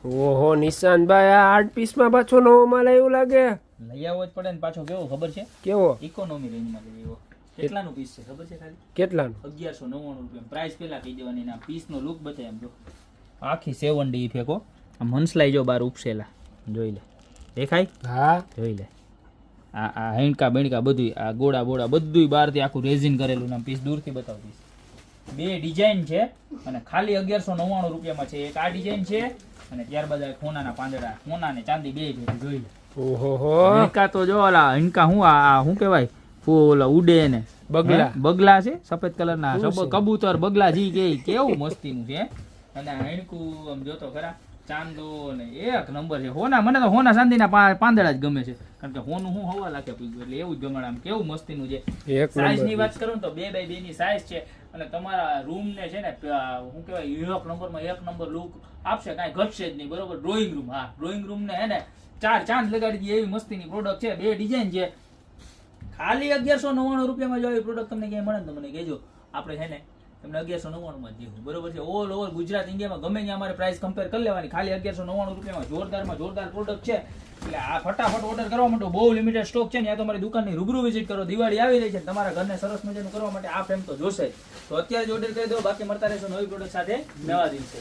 ઓહો નિશાંતભાઈ, આ 8 પીસમાં પાછો નવો માલ આવ્યો લાગે. લઈ આવવો જ પડે ને પાછો. કેવો ખબર છે? કેવો? ઇકોનોમી રેન્જમાં લઈ આવ્યો. કેટલાનું પીસ છે ખબર છે? ખાલી કેટલાનું? 1199 રૂપિયા. પ્રાઇસ પેલા કહી દેવાની. ના પીસનો લુક બતાય એમ જો. આખી 7D ફેકો. આમ હંસલાઈ જો બાર ઉપસેલા. જોઈ લે. દેખાય? હા જોઈ લે. આ હેણકા બેણકા બધું, આ ગોળા બોળા બધું બહારથી આખું રેઝિન કરેલું. નામ પીસ દૂરથી બતાવ પીસ. બે ડિઝાઇન છે અને ખાલી 1199 રૂપિયામાં છે. એક આ ડિઝાઇન છે અને ત્યારબાદ આ સોનાના પાંદડા, સોના ને ચાંદી બે છે. જોઈ લે. ઓહો હિંકા તો જો ઓલા હિંકા શું કહેવાય, ફૂલ ઉડે ને બગલા. બગલા છે સફેદ કલરના, કબૂતર બગલા જી કે કેવું મસ્તીનું છે. અને આ હિણકું આમ જોતો ખરા, ચાંદો ને એક નંબર છે. હોના, મને તો હોના ચાંદીના પાંદડા જ ગમે છે, કારણ કે હોનું હું હવા લાખે પીગું એટલે એવું જ ગમે. આમ કેવું મસ્તીનું છે. સાઈઝ ની વાત કરું તો 2x2 ની સાઈઝ છે અને તમારા રૂમ ને છે ને શું કહેવાય, એક નંબરમાં એક નંબર લુક આપશે, કાંઈ ઘટશે જ નહીં. બરોબર? ડ્રોઈંગ રૂમ, હા ડ્રોઈંગ રૂમ ને હે ને 4 ચાંદ લગાડી દઈએ એવી મસ્તીની પ્રોડક્ટ છે. બે ડિઝાઇન છે. ખાલી 1199 રૂપિયામાં જો આવી પ્રોડક્ટ તમને ક્યાંય મળે ને તો મને કહેજો. આપણે છે ને તમને 1199 માં જ દેવું. બરોબર છે? ઓલ ઓવર ગુજરાત ઇન્ડિયામાં ગમે ત્યાં અમારે પ્રાઇસ કમ્પેર કરી લેવાની. ખાલી 1199 રૂપિયામાં જોરદાર પ્રોડક્ટ છે. એટલે આ ફટાફટ ઓર્ડર કરવા માટે બહુ લિમિટેડ સ્ટોક છે ને. તો તમારી દુકાનની રૂબરૂ વિઝિટ કરો. દિવાળી આવી રહી છે, તમારા ઘરને સરસ મજાનું કરવા માટે આ ફ્રેમ તો જોશે. તો અત્યારે જ ઓર્ડર કરી દો. બાકી મળતા રહેશો નવી પ્રોડક્ટ સાથે નવા દિવસે.